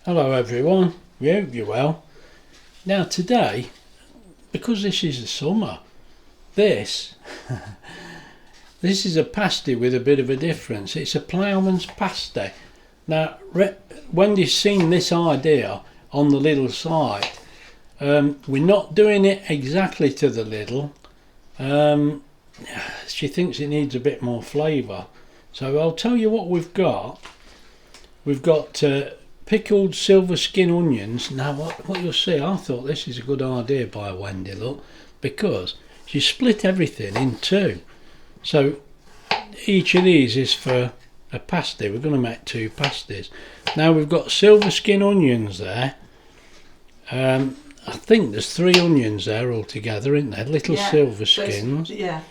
Hello everyone, we hope you're well. Now today, because this is the summer, this is a pasty with a bit of a difference. It's a Ploughman's pasty. Now Wendy's seen this idea on the little site. We're not doing it exactly to the little. She thinks it needs a bit more flavour. So I'll tell you what we've got. We've got pickled silver skin onions. Now what you'll see, I thought this is a good idea by Wendy, look, because she split everything in two. So each of these is for a pasty. We're going to make two pasties. Now we've got silver skin onions there. I think there's 3 onions there altogether, isn't there? Little silver skins. Yeah.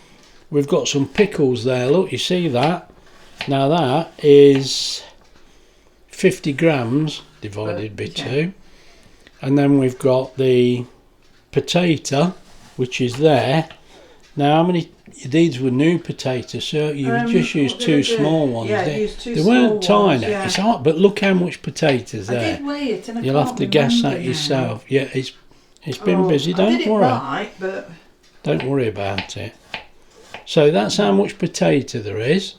We've got some pickles there, look, you see that? Now that is 50 grams divided by 2, and then we've got the potato, which is there. Now how many, these were new potatoes, so you just used 2 small ones. Yeah, used 2 they small weren't tiny, ones, it's hard, but look how much potatoes there. I did weigh it and I You'll have to guess that yourself. Yeah, it's been busy, don't worry. Right, but don't worry about it. So that's how much potato there is.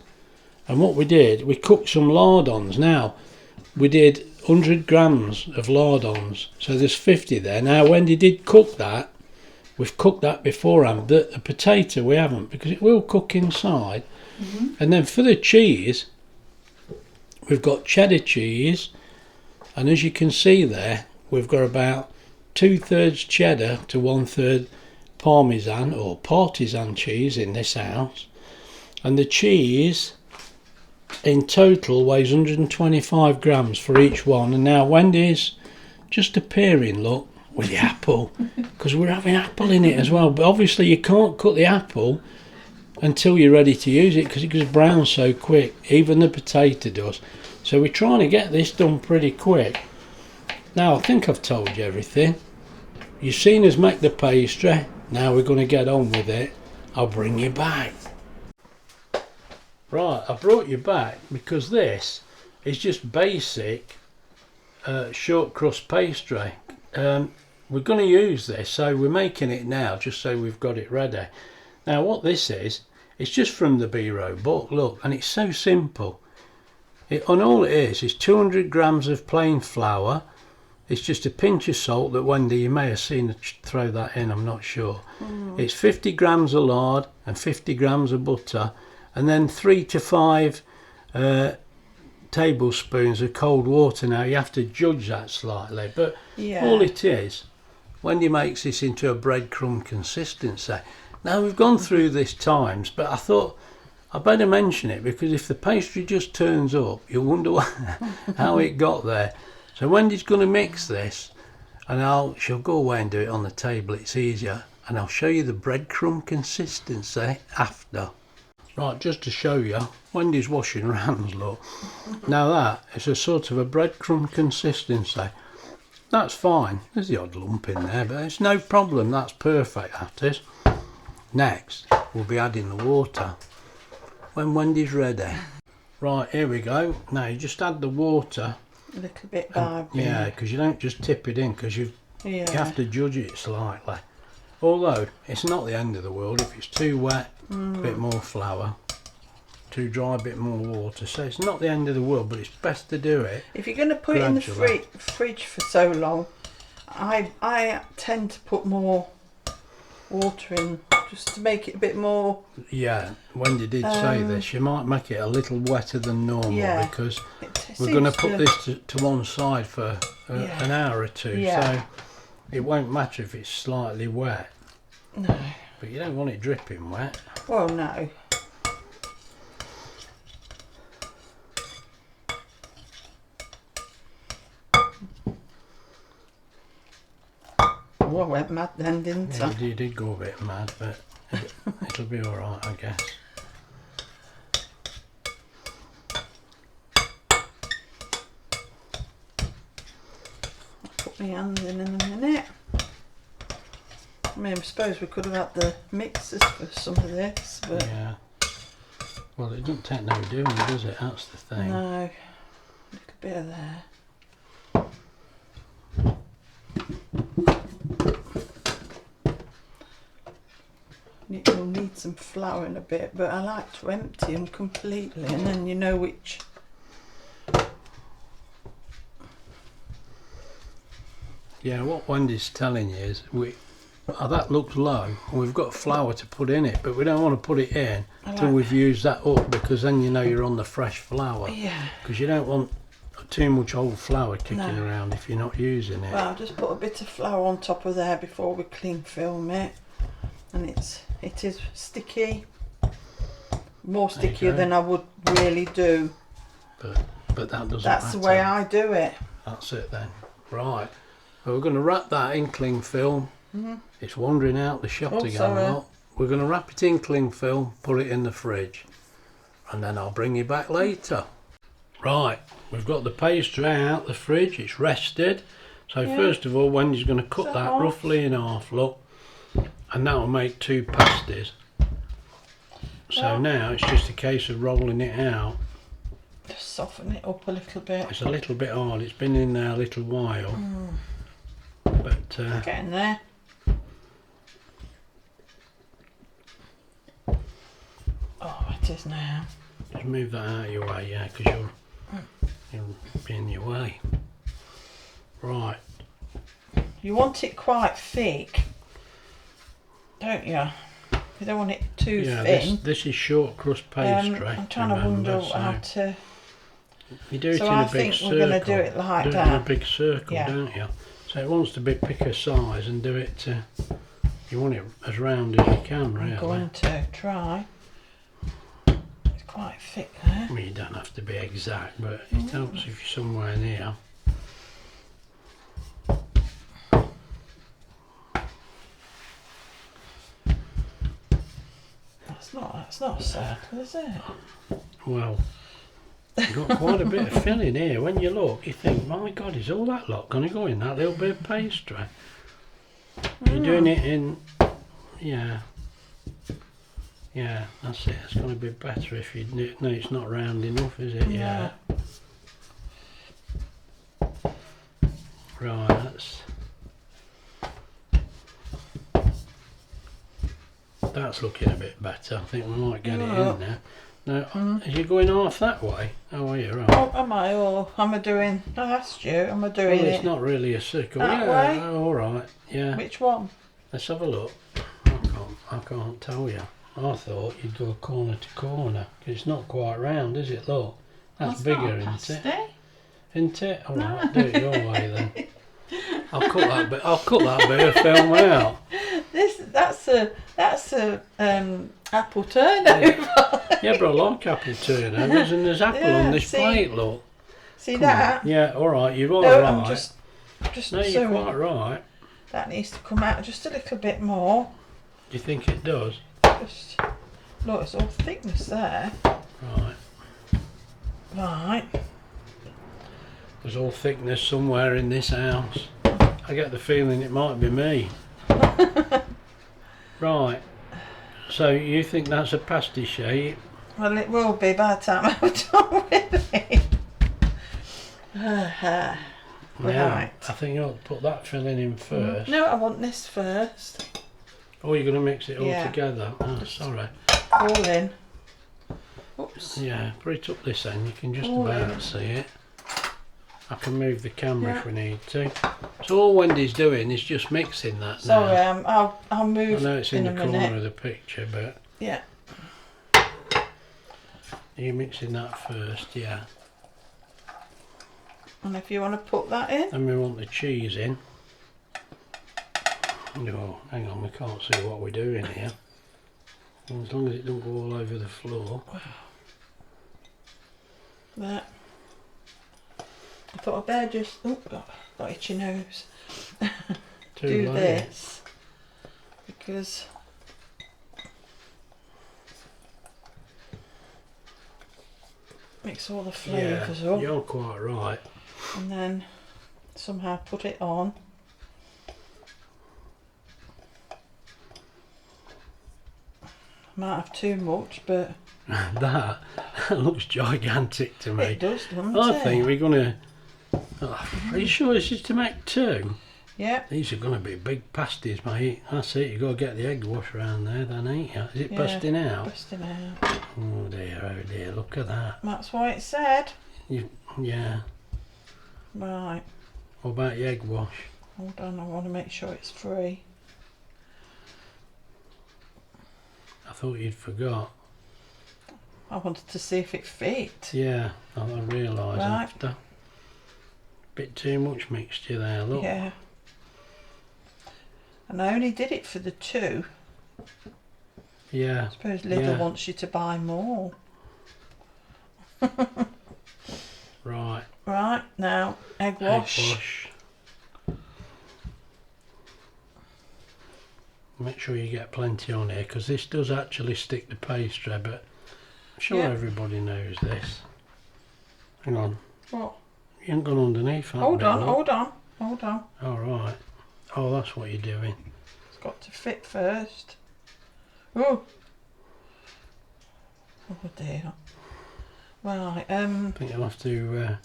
And what we did, we cooked some lardons. Now we did 100 grams of lardons, so there's 50 there. Now Wendy did cook that. We've cooked that beforehand. The potato we haven't, because it will cook inside. And then for the cheese, we've got cheddar cheese, and as you can see there, we've got about 2/3 cheddar to 1/3 parmesan or partisan cheese in this house. And the cheese in total weighs 125 grams for each one. And now Wendy's just appearing, look, with the apple, because we're having apple in it as well. But obviously you can't cut the apple until you're ready to use it, because it goes brown so quick. Even the potato does. So we're trying to get this done pretty quick. Now I think I've told you everything. You've seen us make the pastry. Now we're going to get on with it. I'll bring you back. Right, I brought you back because this is just basic short crust pastry. We're going to use this, so we're making it now just so we've got it ready. Now what this is, it's just from the Biro book, look, and it's so simple. And all it is 200 grams of plain flour. It's just a pinch of salt that Wendy, you may have seen her throw that in, I'm not sure. It's 50 grams of lard and 50 grams of butter, and then 3 to 5 tablespoons of cold water. Now you have to judge that slightly, but all it is, Wendy makes this into a breadcrumb consistency. Now we've gone through this times, but I thought I better mention it, because if the pastry just turns up, you'll wonder how it got there. So Wendy's going to mix this, and she'll go away and do it on the table, it's easier, and I'll show you the breadcrumb consistency after. Right, just to show you, Wendy's washing her hands, look. Now that is a sort of a breadcrumb consistency. That's fine, there's the odd lump in there, but it's no problem, that's perfect, that is. Next, we'll be adding the water when Wendy's ready. Right, here we go. Now you just add the water. A little bit by yeah, because you don't just tip it in, because you have to judge it slightly. Although it's not the end of the world. If it's too wet, a bit more flour. Too dry, a bit more water. So it's not the end of the world, but it's best to do it. If you're going to put it in the fridge for so long, I tend to put more water in, just to make it a bit more. Yeah, Wendy did say this. You might make it a little wetter than normal, because we're going to put this to one side for an hour or two. So it won't matter if it's slightly wet. No. But you don't want it dripping wet. Well, no. Well, I went mad then, didn't I? You did go a bit mad, but it'll be alright, I guess. I'll put my hands in a minute. I mean, I suppose we could have had the mixers for some of this, but... Yeah. Well, it doesn't take no doing, does it? That's the thing. No. A little bit of there. You'll need some flour in a bit, but I like to empty them completely, and then you know which. Yeah, what Wendy's telling you is that looks low, and we've got flour to put in it, but we don't want to put it in until we've used that up, because then you know you're on the fresh flour. Yeah. Because you don't want too much old flour kicking around if you're not using it. Well, I'll just put a bit of flour on top of there before we cling film it, and it is sticky, more stickier than I would really do. But that doesn't That's matter. the way I do it. That's it then. Right. Well, we're going to wrap that in cling film. It's wandering out the shot again a lot. We're going to wrap it in cling film, put it in the fridge, and then I'll bring you back later. Right, we've got the pastry out the fridge, it's rested. So first of all, Wendy's going to cut that roughly in half, look, and that will make 2 pasties. So now it's just a case of rolling it out. Just soften it up a little bit. It's a little bit hard, it's been in there a little while. But getting there. Oh, it is now. Just move that out of your way, yeah, because you'll be in your way. Right. You want it quite thick, don't you? You don't want it too thin. This is short crust pastry. I'm trying to wonder how to. You do it so in I a big think circle. we're going to do it like do that. it in a big circle, don't you? So it wants to be pick a size and do it. You want it as round as you can, really. I'm going to try. It's quite thick there. Well, you don't have to be exact, but it helps if you're somewhere near. That's not a circle, is it? Well, you've got quite a bit of filling here. When you look, you think, my God, is all that lot going to go in that little bit of pastry? You're doing it in, yeah, that's it. It's going to be better if you no, it's not round enough, is it? Yeah. Right, that's looking a bit better. I think we might get it in there. Now, are you going half that way? Oh, are you? Right. Oh, am I? Or am I doing? I asked you. Am I doing it's not really a circle. That way? Oh, all right. Yeah. Which one? Let's have a look. I can't tell you. I thought you'd go corner to corner because it's not quite round, is it? Look, that's bigger, isn't it? Isn't it? All right, do it your way then. I'll cut that bit of film out. That's a apple turnover. Yeah, but I like apple turnovers, and there's apple on this plate. Look. See that? Yeah, all right. You're all no, right. I'm just no, you're quite right. That needs to come out just a little bit more. Do you think it does? Just look, it's all thickness there. Right. Right. There's all thickness somewhere in this house. I get the feeling it might be me. Right. So you think that's a pasty shape? Well, it will be by the time I'm done with it. Right. I think you ought to put that filling in first. No, I want this first. Oh, you're going to mix it all together? Oh, sorry. All in. Oops. Yeah, put it up this end. You can just about see it. I can move the camera if we need to. So all Wendy's doing is just mixing that now. Sorry, I'll move. I know it's in the minute. corner of the picture, but yeah. You're mixing that first, yeah. And if you want to put that in. And we want the cheese in. No, hang on, we can't see what we're doing here. As long as it don't go all over the floor. There. I thought I'd better just got itchy nose. Do this because mix all the flavours up. You're quite right. And then somehow put it on. Might have too much, but that looks gigantic to me. It does, doesn't it? I think we're gonna. Are you sure this is to make 2? Yeah. These are going to be big pasties, mate. That's it. You've got to get the egg wash around there, then, ain't you? Is it busting out? Busting out. Oh dear, look at that. That's what it said. Yeah. Right. What about the egg wash? Hold on, I want to make sure it's free. I thought you'd forgot. I wanted to see if it fit. Yeah, I realised Right. after. Bit too much mixture there, look. Yeah. And I only did it for the 2. Yeah. I suppose Lidl wants you to buy more. Right. Right, now, egg wash. Egg wash. Make sure you get plenty on here, because this does actually stick to pastry, but I'm sure everybody knows this. Hang on. What? You haven't gone underneath, have Hold you? on, Look. hold on, hold on. All right. Oh, that's what you're doing. It's got to fit first. Oh. Oh dear. Right, I think you'll have to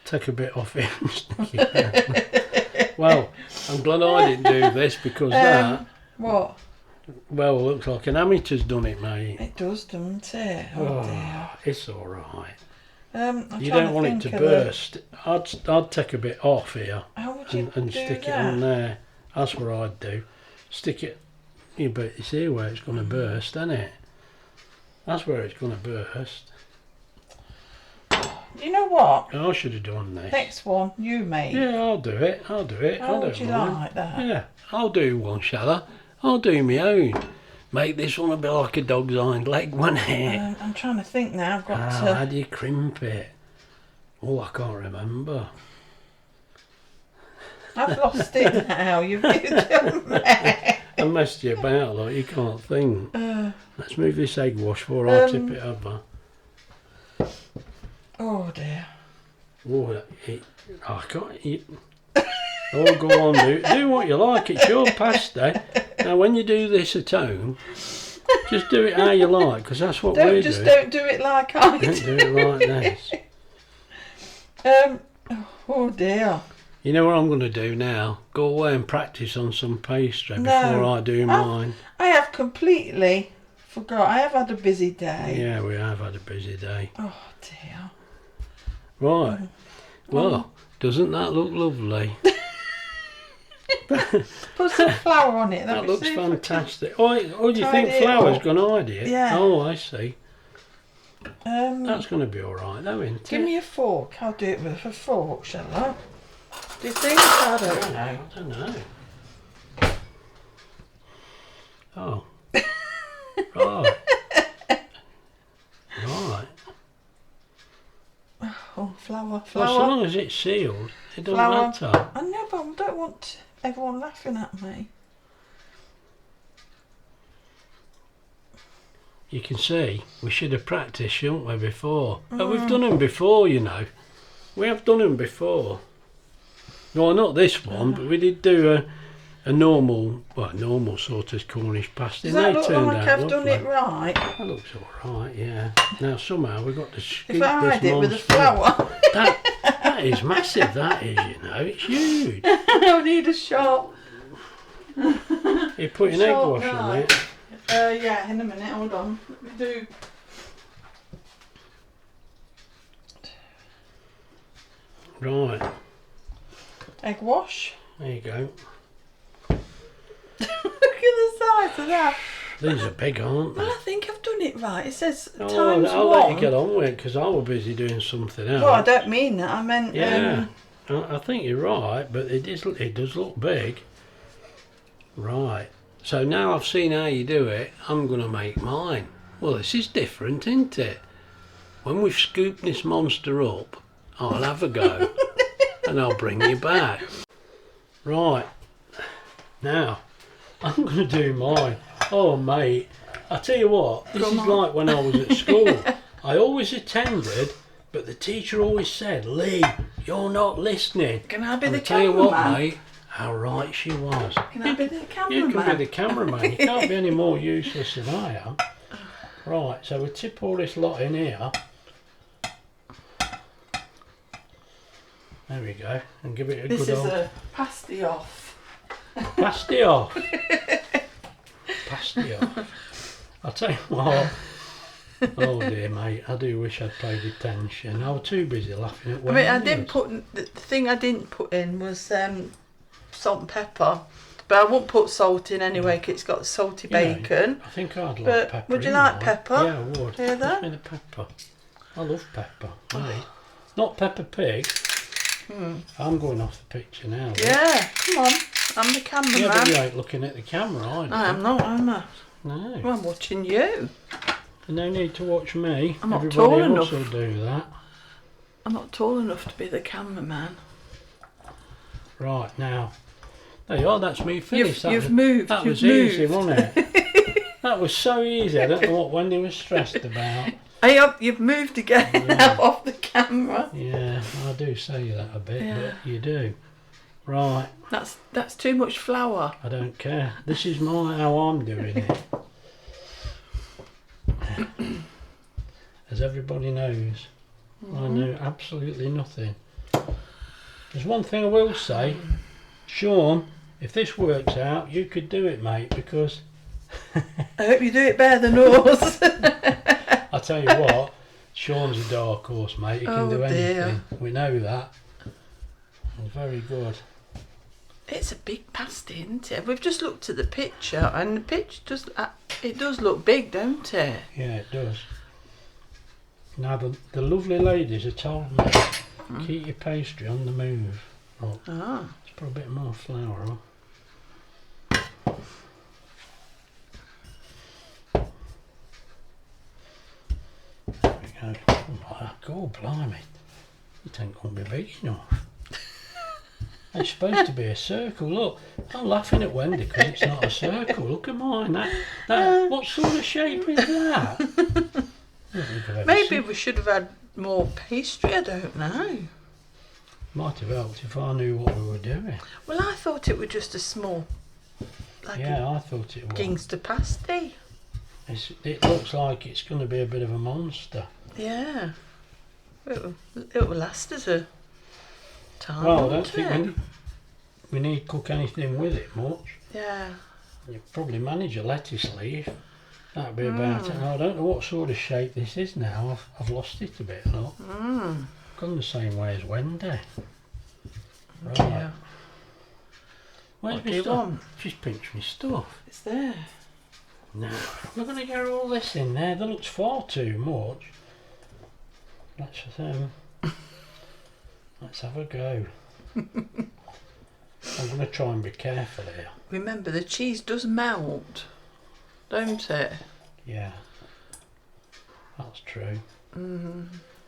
take a bit off it and stick it down. Well, I'm glad I didn't do this, because that... What? Well, looks like an amateur's done it, mate. It does, doesn't it? Oh dear. It's all right. I'm You trying don't want it to think of burst. I'd take a bit off here How would you and do stick it that? on there. That's what I'd do. Stick it. Yeah, but you see where it's going to burst, isn't it? That's where it's going to burst. You know what? I should have done this. Next one, you mate. Yeah, I'll do it. How I would don't you mind. like that? Yeah, I'll do one, shall I? I'll do my own. Make this one a bit like a dog's hind leg, won't it? I'm trying to think now. I've got How do you crimp it? Oh, I can't remember. I've lost it now. You've done me. I messed you about, like you can't think. Let's move this egg wash before I tip it over. Oh dear. Oh, I can't. Oh, go on, do what you like. It's your pastry. Now, when you do this at home, just do it how you like, because that's what we do. Don't do it like I Don't do it like this. Oh dear. You know what I'm going to do now? Go away and practice on some pastry before I do mine. I have completely forgot. I have had a busy day. Yeah, we have had a busy day. Oh dear. Right. Well, doesn't that look lovely? Put some flour on it. That looks fantastic. Oh, do you think flour's going to hide it? Yeah. Oh, I see. That's going to be all right, though, isn't it? Give me a fork. I'll do it with a fork, shall I? Do you think? I don't know. I don't know. Oh. Right. Right. Oh, flour. Well, so long as it's sealed, it doesn't matter. I know, but I don't want everyone laughing at me. You can see, we should have practiced, shouldn't we, before? But we've done them before, you know. We have done them before. Well, not this one, but we did do a normal sort of Cornish pasty. Does that look turned like out I've done it right? That looks all right, yeah. Now somehow we've got to scoop If I this hide it with the monster. flour. That is massive, that is, you know. It's huge. I need a shot. You're putting egg wash on it. Yeah, in a minute, hold on. Let me do. Right. Egg wash. There you go. Look at the size of that. These are big, aren't they? Well, I think I've done it right. It says Oh, times I'll one. let you get on with it, because I was busy doing something else. Well, I don't mean that. I meant. Yeah, I think you're right, but it does look big. Right. So now I've seen how you do it, I'm going to make mine. Well, this is different, isn't it? When we've scooped this monster up, I'll have a go and I'll bring you back. Right. Now, I'm going to do mine. Oh, mate. I tell you what, this is like when I was at school. I always attended, but the teacher always said, Lee, you're not listening. Can I be the I'll tell you what, cameraman? mate, how right she was. Can I be the cameraman? You can be the cameraman. You can't be any more useless than I am. Right, so we tip all this lot in here. There we go. And give it a This good is old... a pasty off. Pasty off. Pasty off. I'll tell you what. Oh dear, mate. I do wish I'd paid attention. I was too busy laughing at. I mean, I didn't put the thing I didn't put in was salt and pepper, but I won't put salt in anyway because it's got salty bacon. I think I'd like but pepper. Would you like pepper? Yeah, I would. Hear that? Give me the pepper. I love pepper. Mate. Not Peppa Pig. I'm going off the picture now. Yeah, come on. I'm the cameraman. Yeah, but you ain't looking at the camera, are you? I'm not, am I? No. Well, I'm watching you. No need to watch me. I'm not Everybody tall else enough. will do that. I'm not tall enough to be the cameraman. Right, now. There you are, that's me finished. You've moved. That You've was easy, moved. wasn't it? That was so easy. I don't know what Wendy was stressed about. You've moved again now off the camera. Yeah, I do say that a bit, but you do. Right. That's too much flour. I don't care. This is how I'm doing it. As everybody knows, I know absolutely nothing. There's one thing I will say, Sean, if this works out, you could do it, mate, because I hope you do it better than us. I tell you what, Sean's a dark horse, mate. He can do anything. We know that. He's very good. It's a big pasty, isn't it? We've just looked at the picture, and the picture does look big, don't it? Yeah, it does. Now the lovely ladies have told me keep your pastry on the move. Look, let's put a bit more flour on. There we go. Oh my God, blimey! It ain't gonna be big enough. It's supposed to be a circle. Look, I'm laughing at Wendy because it's not a circle. Look at mine. That what sort of shape is that? Maybe we should have had more pastry. I don't know. Might have helped if I knew what we were doing. Well, I thought it was just a small, I thought it was. gangster pasty. It looks like it's going to be a bit of a monster. Yeah. It will last us a time. Well, I don't think we need to cook anything with it much. Yeah. You probably manage a lettuce leaf. That'd be about it. Now, I don't know what sort of shape this is now. I've lost it a bit, look. Gone the same way as Wendy. Right. Yeah. Where's my stuff? She's pinched my stuff. It's there. No, we're going to get all this in there. That looks far too much. Let's have a go. I'm going to try and be careful here. Remember, the cheese does melt, don't it? Yeah, that's true.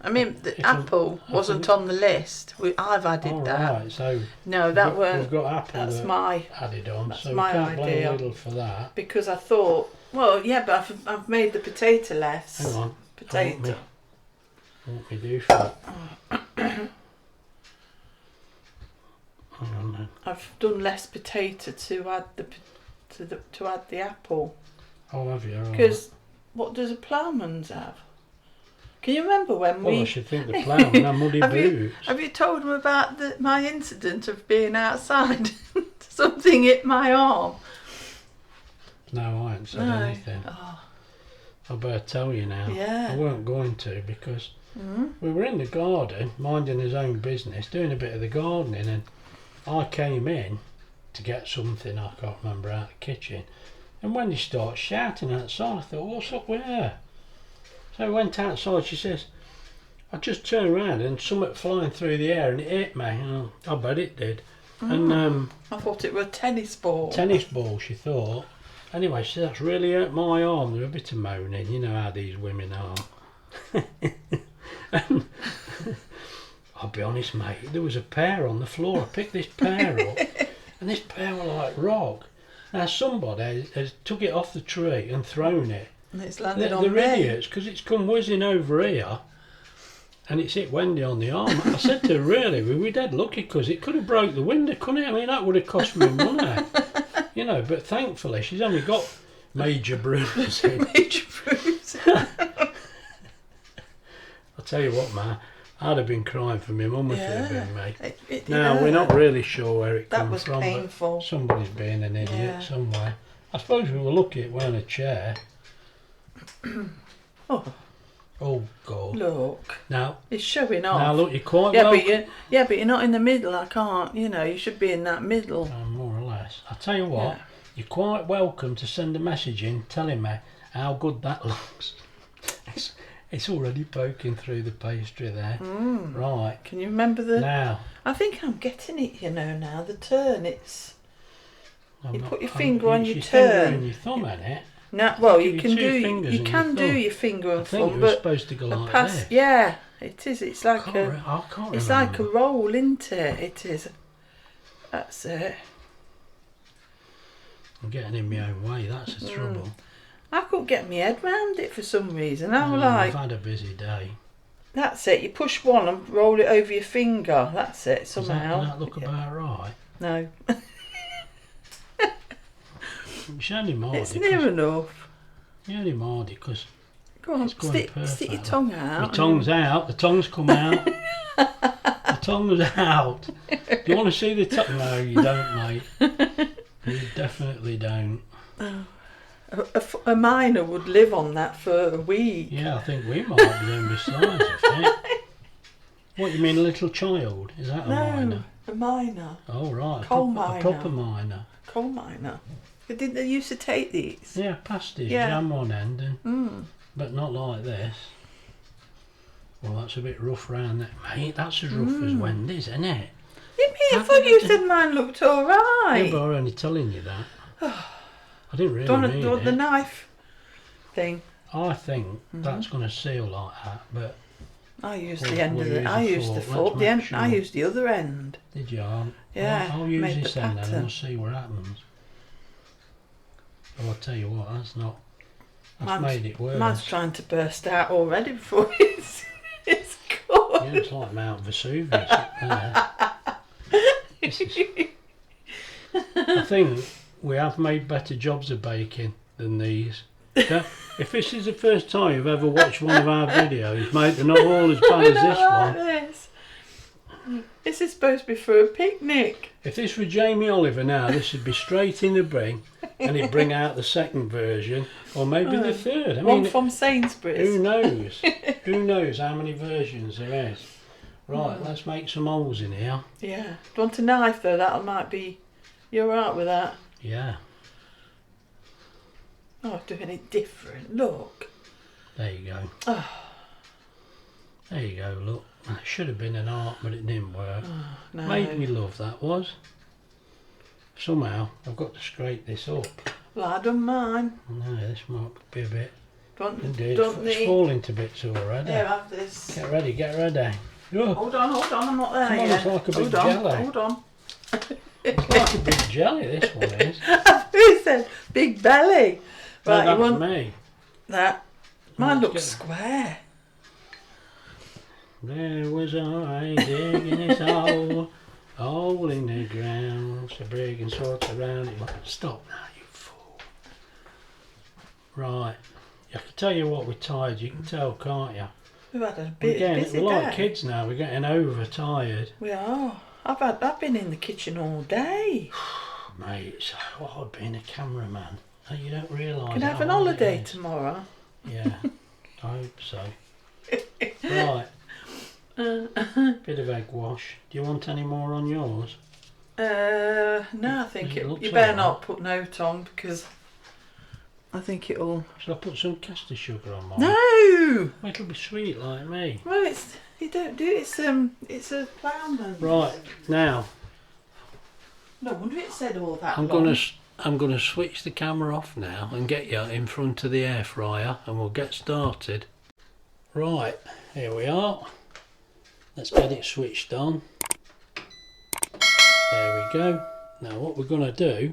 I mean, the apple wasn't on the list. I've added that. Right, so no, that weren't. We've got apple that's my added on. That's so my we can't blame idea. Lidl for that. Because I thought, well, yeah, but I've made the potato less. Hang on. Potato. What we do for it? Hang on then. I've done less potato to add to add the apple. Oh, have you? Because what does a Ploughman's have? Can you remember when I should think the Ploughman had muddy boots. Have you told them about my incident of being outside? Something hit my arm. No, I haven't said anything. Oh. I better tell you now. Yeah. I weren't going to because we were in the garden, minding his own business, doing a bit of the gardening, and I came in to get something I can't remember out of the kitchen, and when he starts shouting outside, I thought, what's up with her? So I went outside. She says, I just turned around and something flying through the air and it hit me. And I bet it did. And I thought it was a tennis ball. Tennis ball, she thought. Anyway, she said, that's really hurt my arm. There was a bit of moaning. You know how these women are. And I'll be honest, mate, there was a pear on the floor. I picked this pear up and this pear was like rock. Now somebody has took it off the tree and thrown it. And it's landed on me. me. They're idiots because it's come whizzing over here and it's hit Wendy on the arm. I said to her, really, we were dead lucky because it could have broke the window, couldn't it? I mean, that would have cost me money. You know, but thankfully she's only got major bruising. Major bruising. I'll tell you what, man, I'd have been crying for my mum if it had been me. It Now, we're not really sure where it comes from. That was painful. But somebody's being an idiot somewhere. I suppose we were lucky it weren't a chair. Oh, God. Look. Now, it's showing off. Now, look, you're quite well. But you're not in the middle. I can't, you should be in that middle. More or less. I'll tell you what, you're quite welcome to send a message in telling me how good that looks. It's already poking through the pastry there. Right. Can you remember the... Now. I think I'm getting it, now, the turn. It's... You put your finger on your turn. And your thumb in it. No, well, you can do your finger and thumb, but supposed to go like this. Yeah, it is. It's like I can't remember. It's like a roll, isn't it? It is. That's it. I'm getting in my own way. That's the trouble. I couldn't get my head round it for some reason. I've had a busy day. That's it. You push one and roll it over your finger. That's it. Somehow. Does that look about right? No. It's only Mardy. It's near enough. It's only Mardy because... Go on, stick your tongue out. My tongue's out. The tongue's come out. The tongue's out. Do you want to see the tongue? No, you don't, mate. You definitely don't. A minor would live on that for a week. Yeah, I think we might be doing besides, I think. What, you mean a little child? Is that a minor? A minor. Oh, right. Minor. A proper minor. Coal miner. Didn't they used to take these? Yeah, pasties, jam on end, but not like this. Well, that's a bit rough round there. Mate, that's as rough as Wendy's, isn't it? I thought you said mine looked alright. Yeah, but I'm only telling you that. I didn't really mean it. The knife thing. I think that's going to seal like that, but... I used the end of it. I used the fork. I used the other end. Did you? Yeah. I'll use this end then and we'll see what happens. Oh, I'll tell you what, that's made it worse. Mine's trying to burst out already before it's gone. Yeah, it's like Mount Vesuvius up there. I think we have made better jobs of baking than these. If this is the first time you've ever watched one of our videos, mate, they're not all as bad as this one. This is supposed to be for a picnic. If this were Jamie Oliver now, this would be straight in the bin, and he'd bring out the second version, or maybe the third. One from Sainsbury's. Who knows? Who knows how many versions there is? Right, let's make some holes in here. Yeah. Do you want a knife though? That might be... You're alright with that? Yeah. Oh, doing it different. Look. There you go. Oh. There you go, look. It should have been an art, but it didn't work. Oh, no. Made me love that was. Somehow, I've got to scrape this up. Well, I've done mine. No, this might be a bit... Indeed. It's falling to bits already. Here, have this. Get ready, get ready. Oh. Hold on, I'm not there yet. It's like a big jelly. Hold on. It's like a big jelly, this one is. Who said big belly? Right, no, you want me. That? Mine looks square. There was I digging this hole in the ground, so big and sort around it. Stop now, you fool. Right, I can tell you what, we're tired. You can tell, can't you? We've had a busy day. We're like kids now. We're getting overtired. We are. I've been in the kitchen all day. Mate, it's so hard being a cameraman. You don't realise. Can I have an holiday tomorrow? Yeah, I hope so. Right. Bit of egg wash. Do you want any more on yours? No, I think you better not put note on because I think it'll... Shall I put some caster sugar on mine? No! Well, it'll be sweet like me. Well, you don't do it. It's a Ploughman. Right, now. No wonder it said all that. I'm gonna switch the camera off now and get you in front of the air fryer and we'll get started. Right, here we are. Let's get it switched on. There we go. Now what we're going to do,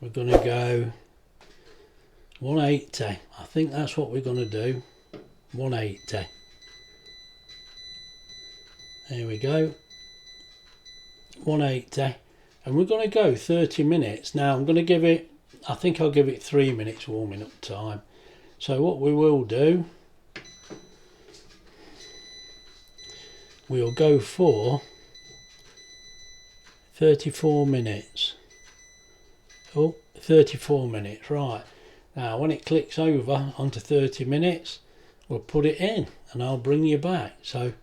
we're going to go 180. I think that's what we're going to do. 180. There we go. 180. And we're going to go 30 minutes. Now I'm going to give it, I think I'll give it 3 minutes warming up time. So what we will do, we'll go for 34 minutes. Oh, 34 minutes, right. Now when it clicks over onto 30 minutes, we'll put it in and I'll bring you back. So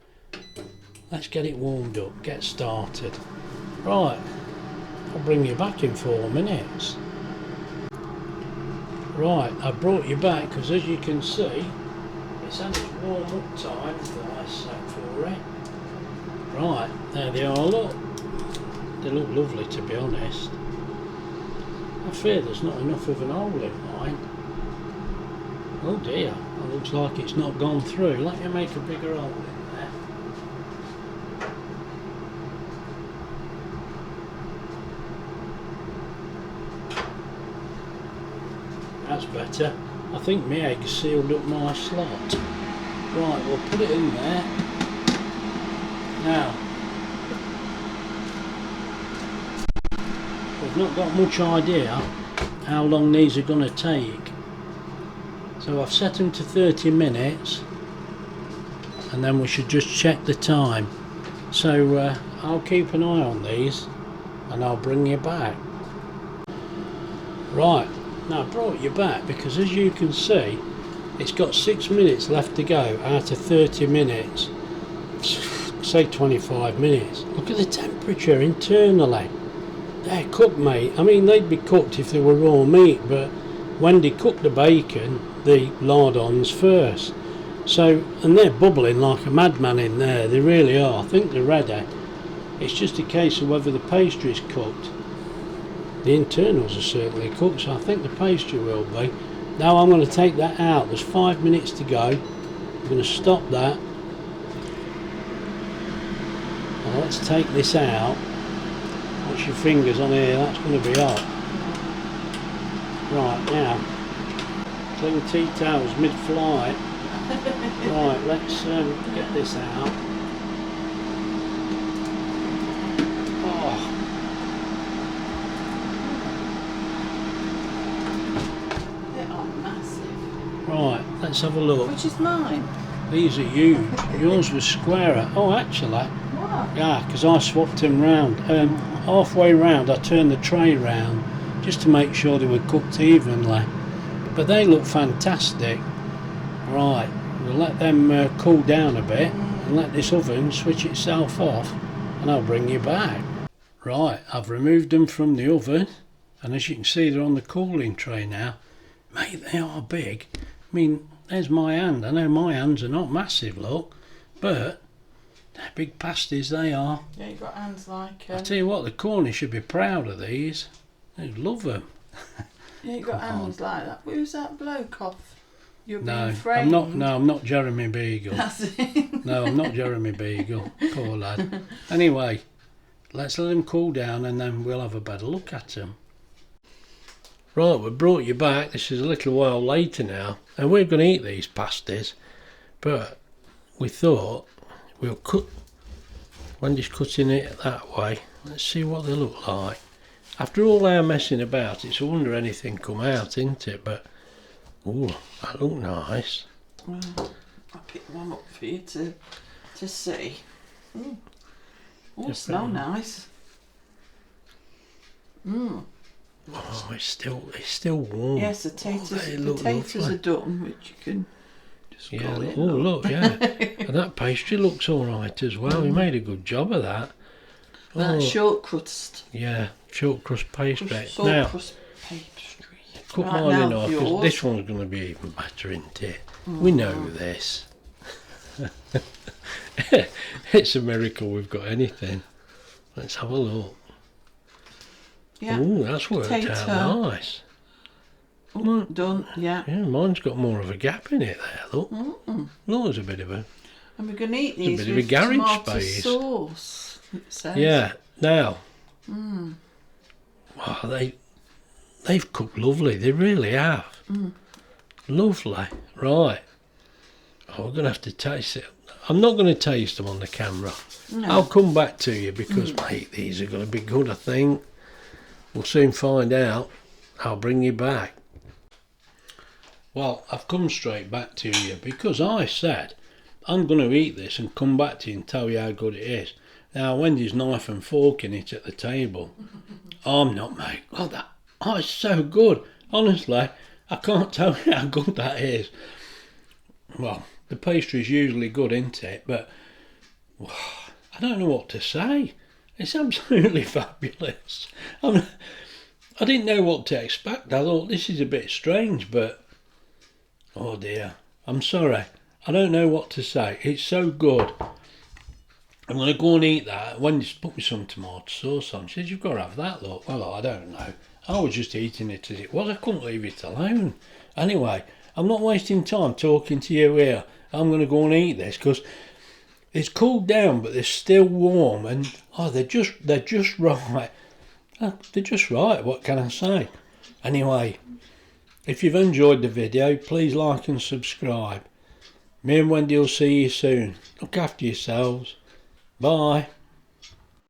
let's get it warmed up, get started. Right, I'll bring you back in 4 minutes. Right, I brought you back because as you can see, it's had its warm up time that I set for it. Right, there they are, look. They look lovely, to be honest. I fear there's not enough of an hole in mine. Oh dear, it looks like it's not gone through. Let me make a bigger hole in there. That's better. I think my egg sealed up my slot. Right, we'll put it in there. Now, we've not got much idea how long these are going to take. So I've set them to 30 minutes and then we should just check the time. So I'll keep an eye on these and I'll bring you back. Right, now I brought you back because as you can see, it's got 6 minutes left to go out of 30 minutes. Say 25 minutes. Look at the temperature internally. They're cooked, mate. I mean, they'd be cooked if they were raw meat, but Wendy cooked the bacon, the lardons first. So, and they're bubbling like a madman in there. They really are. I think they're ready. It's just a case of whether the pastry's cooked. The internals are certainly cooked, so I think the pastry will be. Now I'm going to take that out. There's 5 minutes to go. I'm going to stop that. Now let's take this out. Watch your fingers on here, that's going to be hot. Right, now, clean tea towels mid-flight. Right, let's get this out. Oh. They are massive. Right, let's have a look. Which is mine? These are huge. Yours was squarer. Oh, actually, What? yeah, because I swapped them round. Halfway round, I turned the tray round just to make sure they were cooked evenly. But they look fantastic. Right, we'll let them cool down a bit and let this oven switch itself off and I'll bring you back. Right, I've removed them from the oven and as you can see they're on the cooling tray now. Mate, they are big. I mean, there's my hand. I know my hands are not massive, look, but they're big pasties, they are. Yeah, you've got hands like... I tell you what, the Cornish should be proud of these. They love them. Yeah, you've got hands like that. Who's that bloke off? You're being No, framed. I'm not Jeremy Beagle. That's it. No, I'm not Jeremy Beagle. Poor lad. Anyway, let's let them cool down and then we'll have a better look at them. Right, we've brought you back. This is a little while later now, and we're going to eat these pasties, but we thought we'll cut. Wendy's cutting it that way. Let's see what they look like. After all our messing about, it's a wonder anything come out, isn't it? But oh, that look nice. Well, I picked one up for you to see. Mm. Oh, smell nice. Mm. Oh, it's still warm. Yes, the potatoes lovely. are done, which you can just Yeah, go in. oh look, yeah. And that pastry looks alright as well. We made a good job of that. That short crust. Yeah, short crust pastry. Short Now, crust pastry. cut Right, mine now in half because yours. this one's going to be even better, isn't it? We know this. It's a miracle we've got anything. Let's have a look. Yeah. Oh, that's worked Potato. out nice. Oh, done, yeah. Yeah, mine's got more of a gap in it there, look. Look, there's a bit of a... And we're going to eat It's a these bit of a with garage tomato space. sauce, it says. Yeah, now... Wow, they've cooked lovely, they really have. Lovely. Right. Oh, we're going to have to taste it. I'm not going to taste them on the camera. No. I'll come back to you because, mate, these are going to be good, I think. We'll soon find out. I'll bring you back. Well, I've come straight back to you because I said I'm going to eat this and come back to you and tell you how good it is. Now, Wendy's knife and fork in it at the table. I'm not, mate. It's so good. Honestly, I can't tell you how good that is. Well, the pastry's usually good, isn't it? But I don't know what to say. It's absolutely fabulous. I didn't know what to expect. I thought this is a bit strange, but oh dear. I'm sorry. I don't know what to say. It's so good. I'm going to go and eat that. Wendy's put me some tomato sauce on. She said, you've got to have that, look. Well, I don't know. I was just eating it as it was. I couldn't leave it alone. Anyway, I'm not wasting time talking to you here. I'm going to go and eat this because it's cooled down, but they're still warm, and they're just right. They're just right. What can I say? Anyway, if you've enjoyed the video, please like and subscribe. Me and Wendy will see you soon. Look after yourselves. Bye.